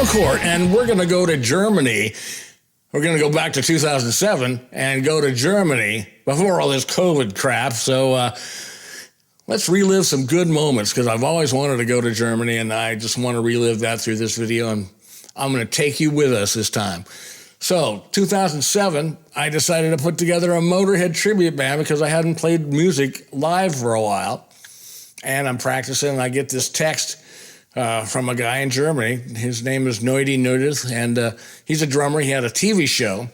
mccourt, and we're going to go to Germany. We're going to go back to 2007 and go to Germany before all this COVID crap. So let's relive some good moments, because I've always wanted to go to Germany, and I just want to relive that through this video, and I'm going to take you with us this time. So 2007, I decided to put together a Motorhead tribute band because I hadn't played music live for a while. And I'm practicing, and I get this text from a guy in Germany. His name is Neudi Nudith, and he's a drummer. He had a TV show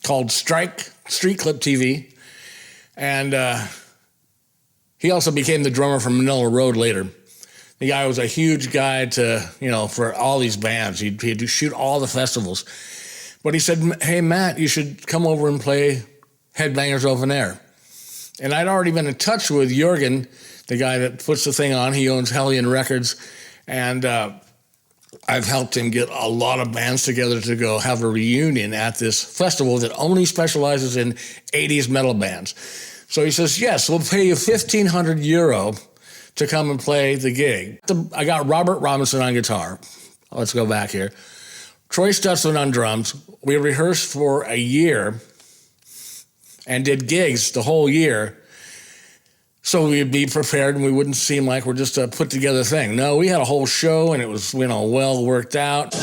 called Street Clip TV, and he also became the drummer for Manila Road later. The guy was a huge guy for all these bands. He'd shoot all the festivals. But he said, hey, Matt, you should come over and play Headbangers Open Air. And I'd already been in touch with Jürgen, the guy that puts the thing on. He owns Hellion Records. And I've helped him get a lot of bands together to go have a reunion at this festival that only specializes in 80s metal bands. So he says, yes, we'll pay you 1,500 euro to come and play the gig. I got Robert Robinson on guitar. Let's go back here. Troy Stutzman on drums. We rehearsed for a year and did gigs the whole year, so we'd be prepared and we wouldn't seem like we're just a put together thing. No, we had a whole show, and it was well worked out.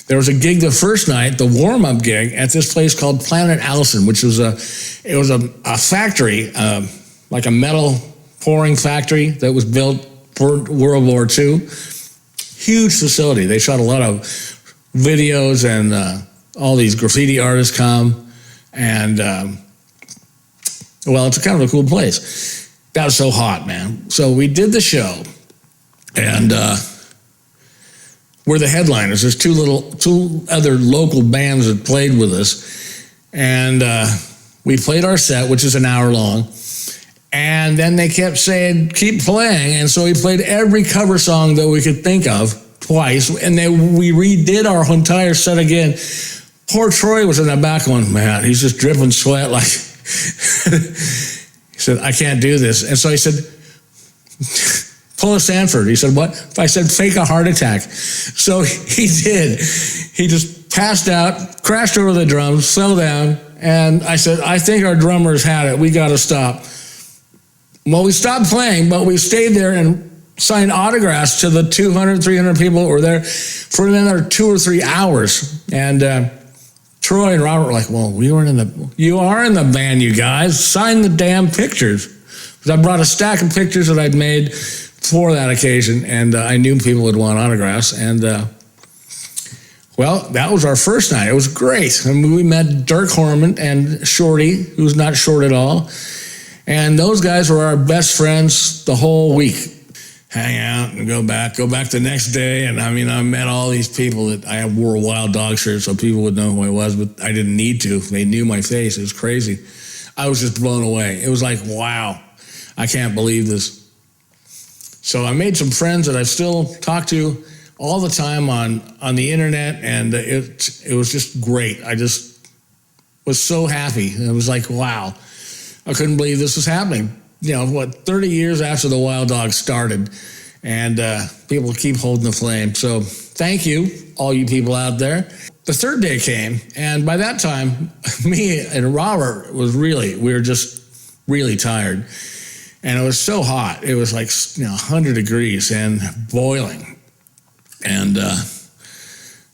There was a gig the first night, the warm-up gig, at this place called Planet Allison, which was a factory, like a metal pouring factory that was built for World War II. Huge facility. They shot a lot of videos, and all these graffiti artists come, and well, it's kind of a cool place. That was so hot, man. So we did the show, and we're the headliners. There's two other local bands that played with us, and we played our set, which is an hour long, and then they kept saying, keep playing, and so we played every cover song that we could think of twice, and then we redid our entire set again. Poor Troy was in the back going, man, he's just dripping sweat, like, he said, I can't do this. And so he said, pull a Sanford. He said, what? I said, fake a heart attack. So he did. He just passed out, crashed over the drums, fell down, and I said, I think our drummers had it. We got to stop. Well, we stopped playing, but we stayed there and signed autographs to the 200, 300 people that were there for another 2 or 3 hours. And Troy and Robert were like, well, you are in the band, you guys. Sign the damn pictures. Because I brought a stack of pictures that I'd made for that occasion, and I knew people would want autographs. And, well, that was our first night. It was great. I mean, we met Dirk Horman and Shorty, who's not short at all. And those guys were our best friends the whole week. Hang out and go back the next day. And I mean, I met all these people that I wore a Wild Dog shirt so people would know who I was, but I didn't need to. They knew my face. It was crazy. I was just blown away. It was like, wow, I can't believe this. So I made some friends that I still talk to all the time on the internet, and it was just great. I just was so happy. It was like, wow, I couldn't believe this was happening. 30 years after the Wild Dog started, and people keep holding the flame. So thank you, all you people out there. The third day came, and by that time, me and Robert we were just really tired. And it was so hot. It was like 100 degrees and boiling. And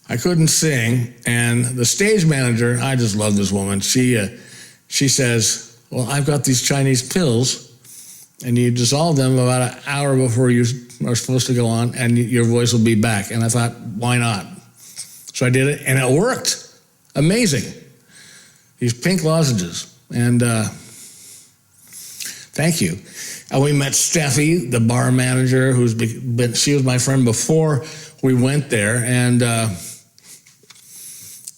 I couldn't sing. And the stage manager, I just love this woman. She says, well, I've got these Chinese pills, and you dissolve them about an hour before you are supposed to go on, and your voice will be back. And I thought, why not? So I did it, and it worked. Amazing. These pink lozenges. And thank you. And we met Steffi, the bar manager, she was my friend before we went there, and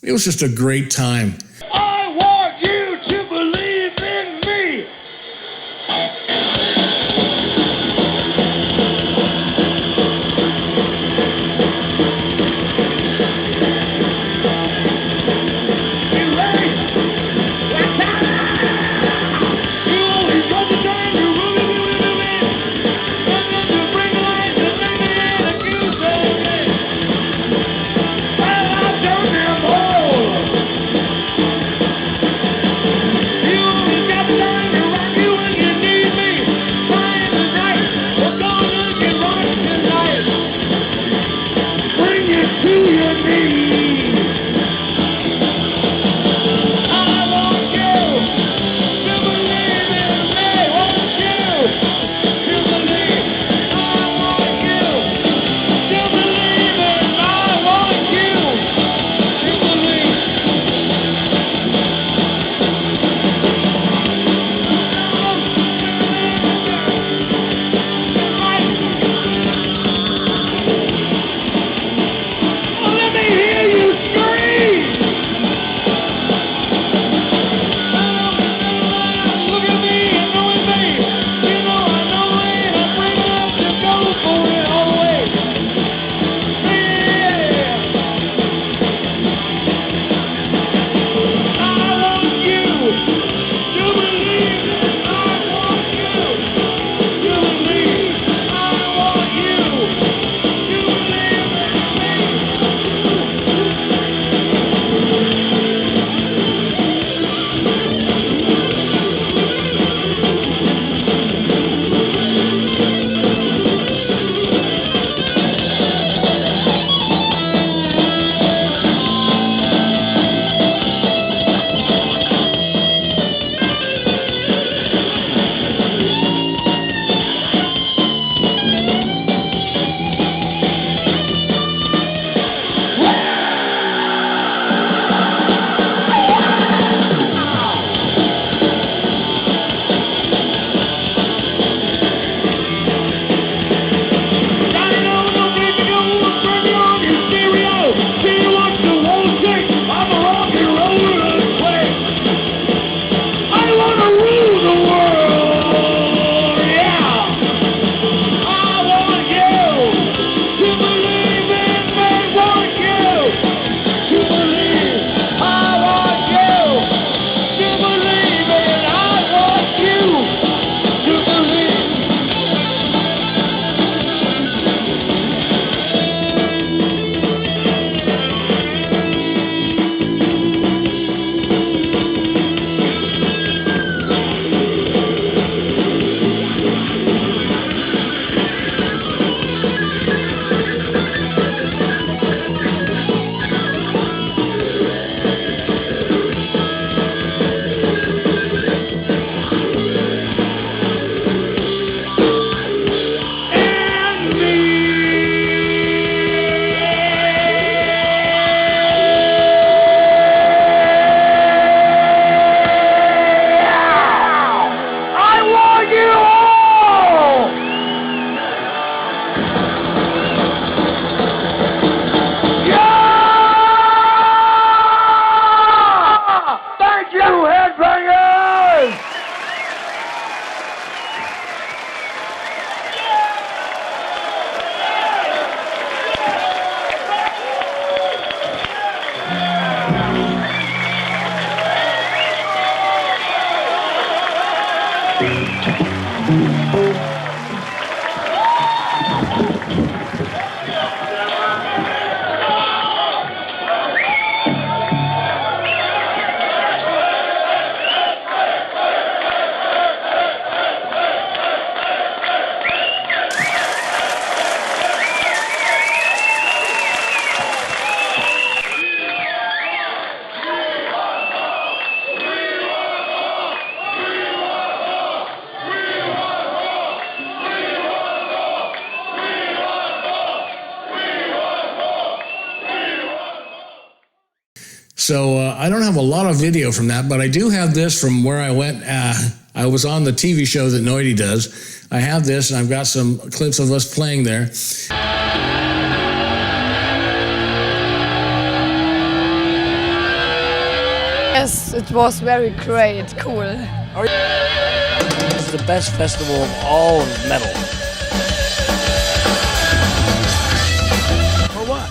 it was just a great time. I want you to believe in me. You ready? Let's go! You always got the time to move it. Nothing to bring life to nothing like you say. Well, I've done them all. So I don't have a lot of video from that, but I do have this from where I went. I was on the TV show that Noity does. I have this, and I've got some clips of us playing there. Yes, it was very great, cool. It's the best festival of all of metal. For what?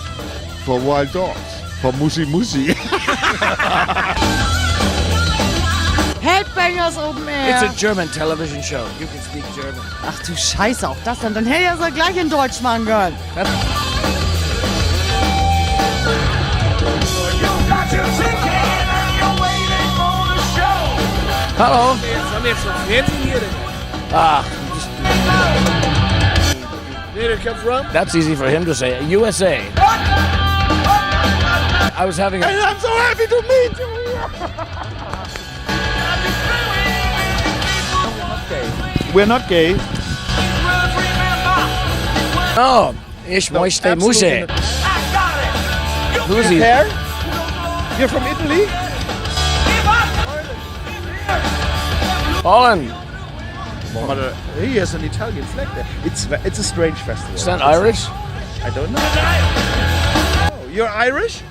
For wild dogs. For Musi Musi. Headbangers open air. It's a German television show. You can speak German. Ach du Scheiße, auch das dann. Dann hätte er es gleich in Deutsch machen können. Hallo. Haben wir jetzt noch Fernsehen hier? Ah, Where did it come from? that's easy for him to say. USA. I was having a... I'm so happy to meet you. We're not gay. Oh, ich möchte Musik. Who's he? Hair? You're from Italy? Holland. But he has an Italian flag there. It's a strange festival. Is that Irish? I don't know. Oh, you're Irish?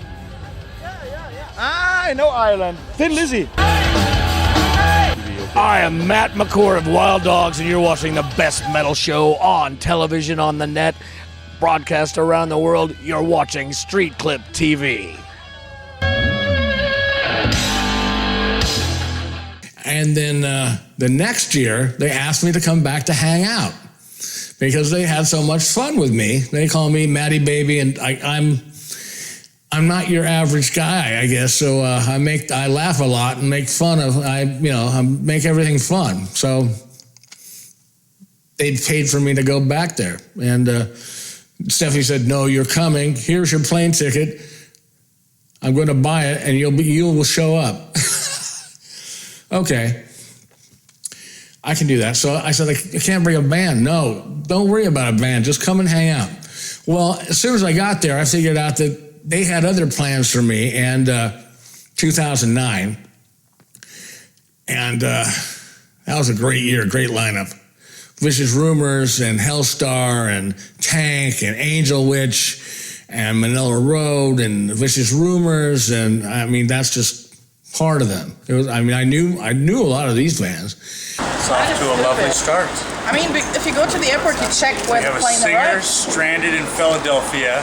Yeah. Ah, I know Ireland. Thin Lizzy. I am Matt McCourt of Wild Dogs, and you're watching the best metal show on television, on the net, broadcast around the world. You're watching Street Clip TV. And then the next year, they asked me to come back to hang out because they had so much fun with me. They call me Matty Baby, and I'm not your average guy, I guess. So I laugh a lot and make fun of I make everything fun. So they paid for me to go back there, and Stephanie said, "No, you're coming. Here's your plane ticket. I'm going to buy it, and you will show up." Okay, I can do that. So I said, I can't bring a band. No, don't worry about a band. Just come and hang out. Well, as soon as I got there, I figured out that they had other plans for me, and 2009. And that was a great year, great lineup. Vicious Rumors and Hellstar and Tank and Angel Witch and Manila Road and Vicious Rumors. And I mean, that's just part of them. It was. I mean, I knew a lot of these bands. It's off to a lovely start. I mean, if you go to the airport, you check where We the have a plane singer arrives. stranded in Philadelphia.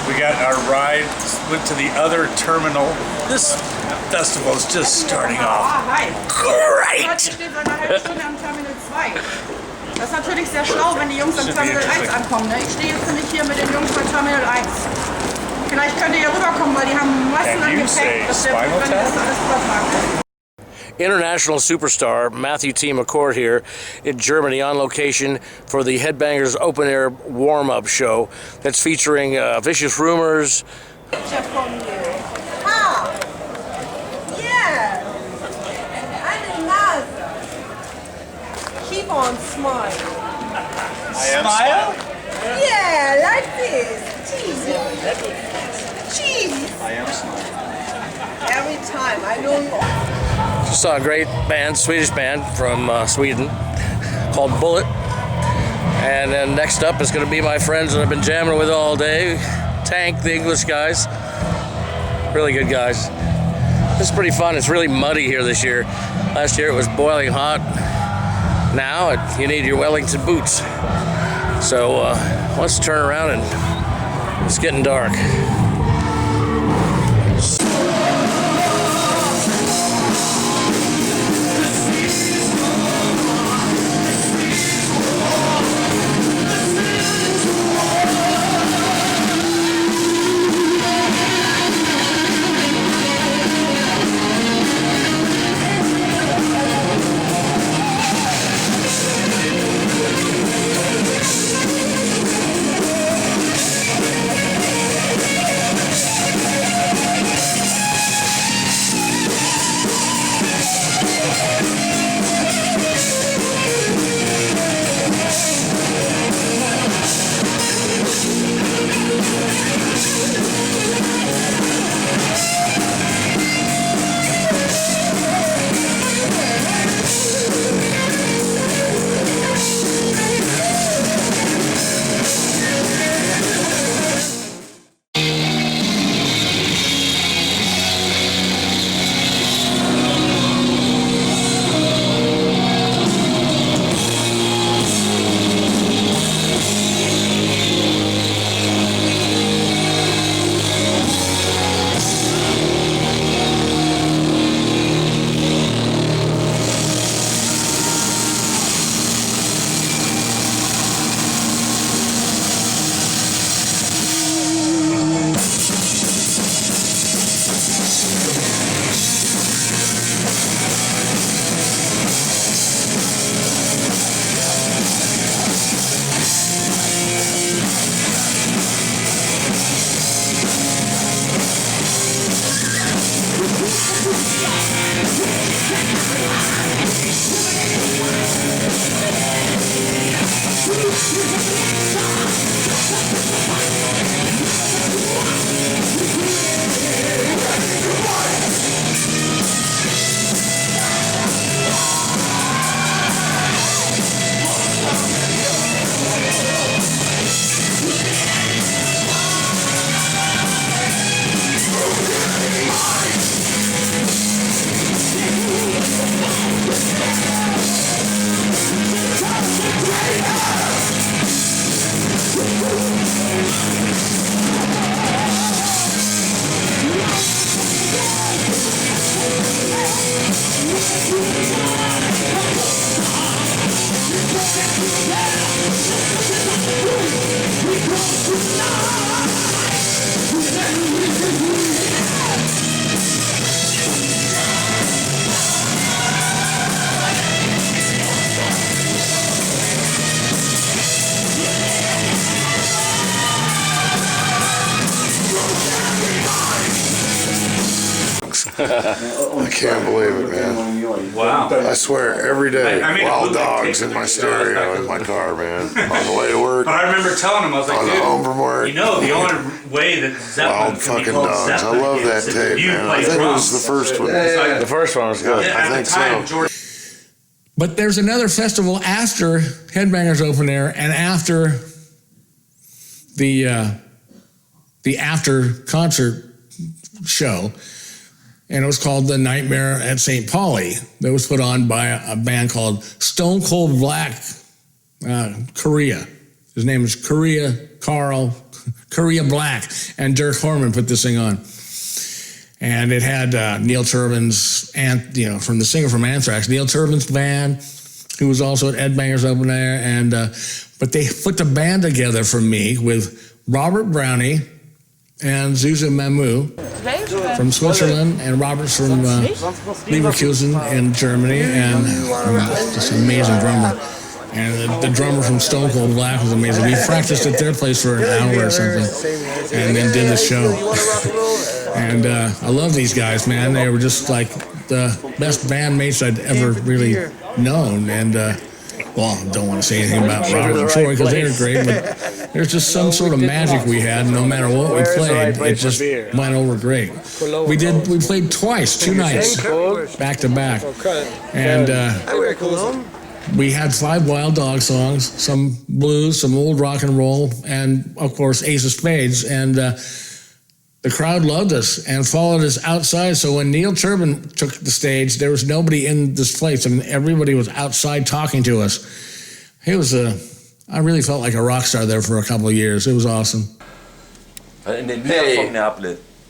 We got our ride, went to the other terminal. This festival is just starting off. Hi. Great! Ich stehe seit einer halben Stunde am Terminal 2. Das ist natürlich sehr schlau, wenn die Jungs am Should be Terminal 1 interesting. ankommen. Ne? Ich stehe jetzt nämlich hier mit den Jungs bei Terminal 1. Vielleicht könnt ihr hier rüberkommen, weil die haben Massen And an you say Gepäck. Das wird, Spinal wenn Tap? das alles übertragen ist. International superstar Matthew T. McCourt here in Germany on location for the Headbangers Open Air Warm-Up Show that's featuring Vicious Rumors. Picture from you. Ah! Yeah! I'm nice. Keep on smiling. Smile? Yeah, like this. Cheese. Cheese. I am smiling. Every time. I know you. Just saw a great band, Swedish band from Sweden called Bullet. And then next up is going to be my friends that I've been jamming with all day, Tank, the English guys. Really good guys. It's pretty fun. It's really muddy here this year. Last year it was boiling hot. Now you need your Wellington boots. So let's turn around and it's getting dark. I can't believe it, man. Wow. I swear, every day, I made a Wild bootleg Dogs tape in my of it. stereo in my car, man. On the way to work, But I remember telling him, I was like, on the home from work. you know, the only way that Zeppelin Wild can be fucking called Dogs. I Zeppelin love that is if tape, you man. I play think it drums. was the first one. The first one was good. Yeah, I at think the time, so. George. But there's another festival after Headbangers Open Air and after the after concert show, and it was called the Nightmare at St. Pauli. That was put on by a band called Stone Cold Black Korea. His name is Korea Black, and Dirk Horman put this thing on. And it had Neil Turbin's, from the singer from Anthrax, Neil Turbin's band, who was also at Headbangers Open Air. And but they put the band together for me with Robert Brownie and Zuzu Mamou from Switzerland, and Robert's from Leverkusen in Germany, and just an amazing drummer. And the drummer from Stone Cold Black was amazing. We practiced at their place for an hour or something, and then did the show. And I love these guys, man. They were just like the best bandmates I'd ever really known. And well, I don't want to say anything about Robert and Troy because they were great, but there's just some sort of magic we had. No matter what we played, it just went over great. We played twice, 2 nights, back to back, and we had 5 Wild Dog songs, some blues, some old rock and roll, and of course Ace of Spades. And the crowd loved us and followed us outside. So when Neil Turbin took the stage, there was nobody in this place. I mean, everybody was outside talking to us. It was I really felt like a rock star there for a couple of years. It was awesome. Hey,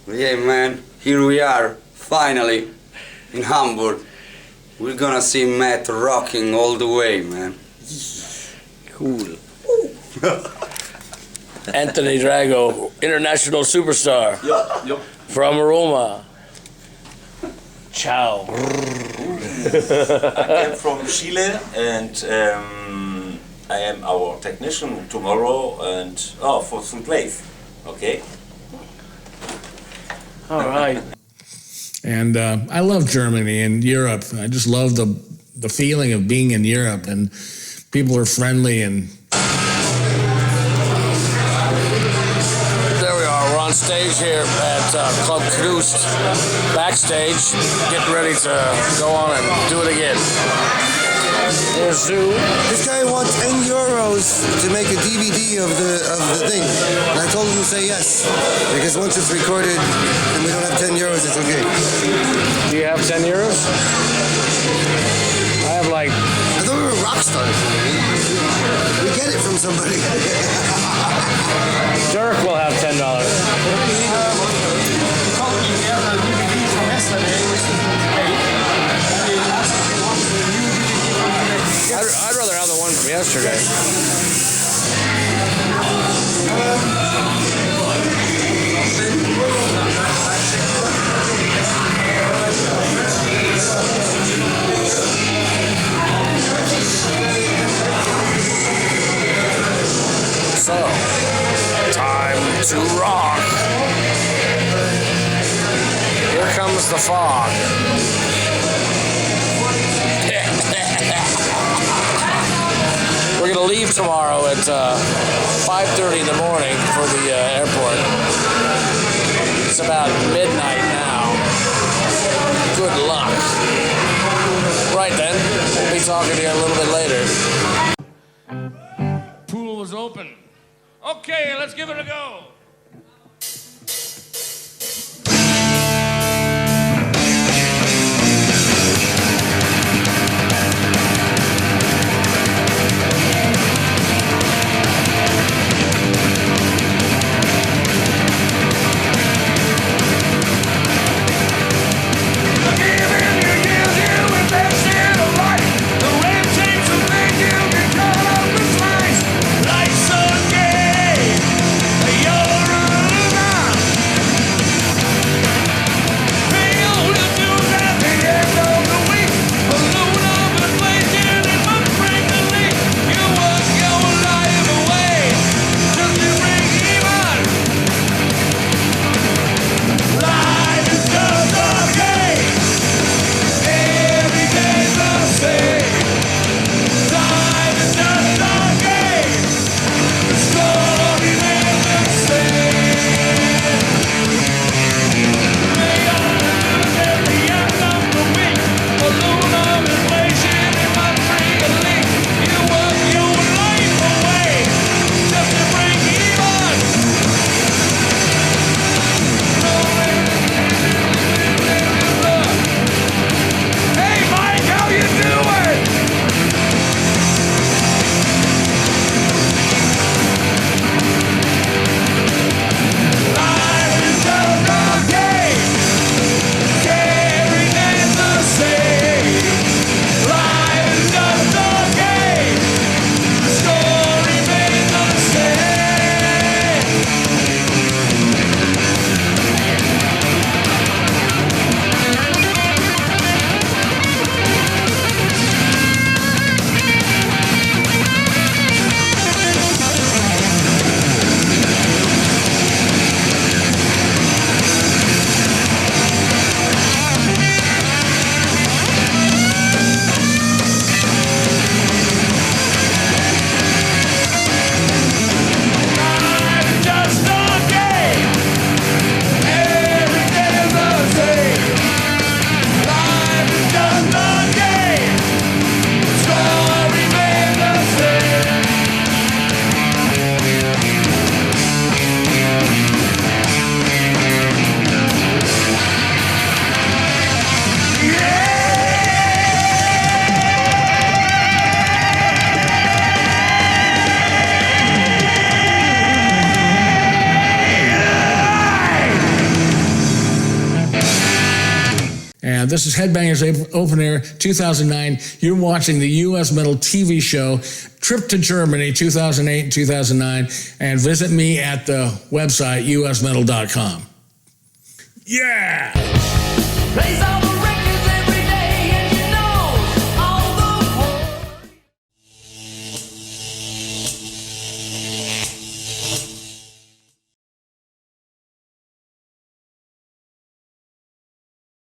yeah, man, here we are, finally, in Hamburg. We're gonna see Matt rocking all the way, man. Cool. Anthony Drago, international superstar. Yup. From Roma. Ciao. I came from Chile, and I am our technician tomorrow, and for some place. Okay. All right. And I love Germany and Europe. I just love the feeling of being in Europe, and people are friendly. And there we are. We're on stage here at Club Knust, backstage, getting ready to go on and do it again. There's Zoo. This guy wants 10 euros to make a DVD of the thing. And I told him to say yes. Because once it's recorded and we don't have 10 euros, it's okay. Do you have 10 euros? I have like... I thought we were rock stars. We get it from somebody. Dirk will have $10. I'd rather have the one from yesterday. So, time to rock. Here comes the fog. We're going to leave tomorrow at 5:30 in the morning for the airport. It's about midnight now. Good luck. Right then, we'll be talking to you a little bit later. Pool was open. Okay, let's give it a go. You're this is Headbangers Open Air 2009. You're watching the U.S. Metal TV show, Trip to Germany 2008 and 2009. And visit me at the website, usmetal.com. Yeah!